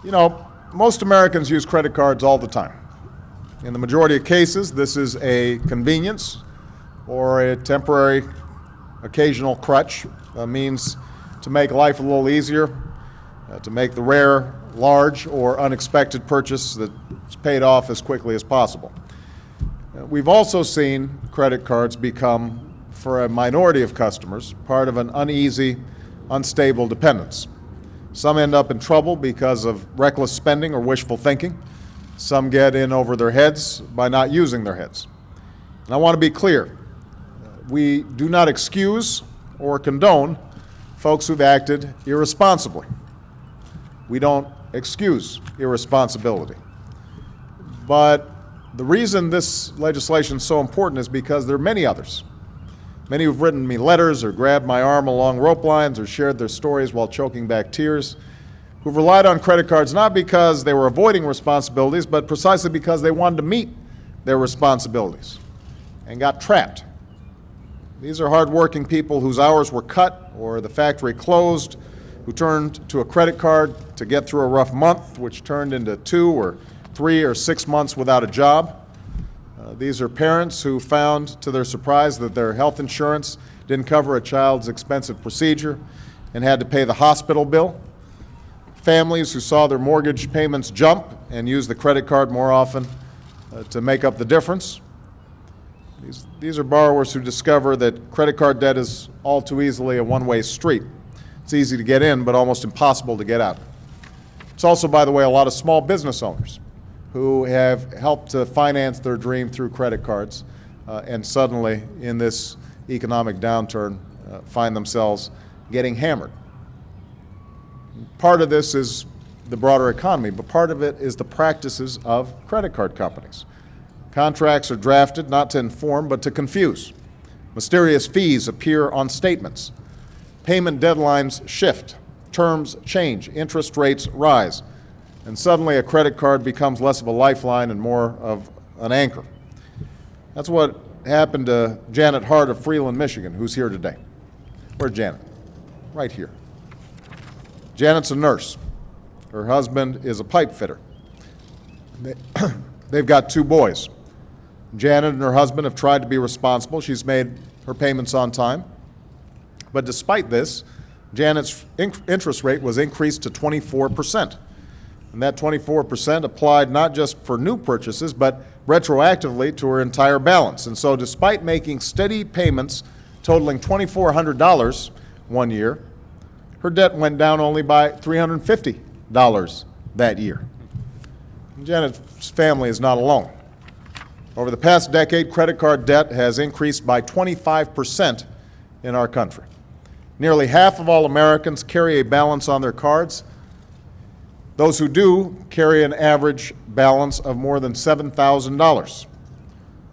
You know, most Americans use credit cards all the time. In the majority of cases, this is a convenience or a temporary, occasional crutch, a means to make life a little easier, to make the rare, large, or unexpected purchase that's paid off as quickly as possible. We've also seen credit cards become, for a minority of customers, part of an uneasy, unstable dependence. Some end up in trouble because of reckless spending or wishful thinking. Some get in over their heads by not using their heads. And I want to be clear, we do not excuse or condone folks who've acted irresponsibly. We don't excuse irresponsibility. But the reason this legislation is so important is because there are many others. Many who've written me letters or grabbed my arm along rope lines or shared their stories while choking back tears, who've relied on credit cards not because they were avoiding responsibilities, but precisely because they wanted to meet their responsibilities and got trapped. These are hardworking people whose hours were cut or the factory closed, who turned to a credit card to get through a rough month, which turned into 2 or 3 or 6 months without a job. These are parents who found, to their surprise, that their health insurance didn't cover a child's expensive procedure and had to pay the hospital bill. Families who saw their mortgage payments jump and used the credit card more often to make up the difference. These are borrowers who discover that credit card debt is all too easily a one-way street. It's easy to get in, but almost impossible to get out. It's also, by the way, a lot of small business owners who have helped to finance their dream through credit cards and suddenly, in this economic downturn, find themselves getting hammered. Part of this is the broader economy, but part of it is the practices of credit card companies. Contracts are drafted not to inform, but to confuse. Mysterious fees appear on statements. Payment deadlines shift. Terms change. Interest rates rise. And suddenly a credit card becomes less of a lifeline and more of an anchor. That's what happened to Janet Hart of Freeland, Michigan, who's here today. Where's Janet? Right here. Janet's a nurse. Her husband is a pipe fitter. They've got 2 boys. Janet and her husband have tried to be responsible. She's made her payments on time. But despite this, Janet's interest rate was increased to 24%. And that 24% applied not just for new purchases, but retroactively to her entire balance. And so despite making steady payments totaling $2,400 one year, her debt went down only by $350 that year. And Janet's family is not alone. Over the past decade, credit card debt has increased by 25% in our country. Nearly half of all Americans carry a balance on their cards. Those who do carry an average balance of more than $7,000.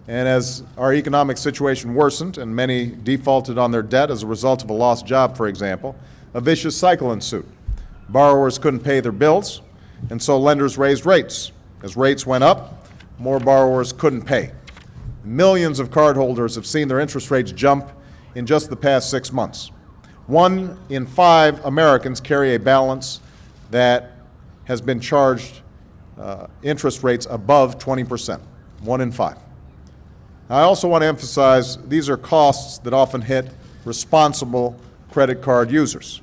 And as our economic situation worsened and many defaulted on their debt as a result of a lost job, for example, a vicious cycle ensued. Borrowers couldn't pay their bills, and so lenders raised rates. As rates went up, more borrowers couldn't pay. Millions of cardholders have seen their interest rates jump in just the past 6 months. 1 in 5 Americans carry a balance that has been charged interest rates above 20%, 1 in 5. I also want to emphasize these are costs that often hit responsible credit card users.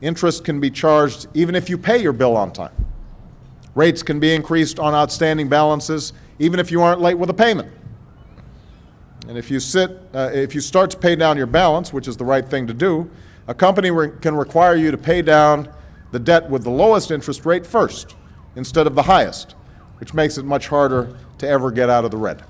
Interest can be charged even if you pay your bill on time. Rates can be increased on outstanding balances even if you aren't late with a payment. And if you start to pay down your balance, which is the right thing to do, a company can require you to pay down the debt with the lowest interest rate first, instead of the highest, which makes it much harder to ever get out of the red.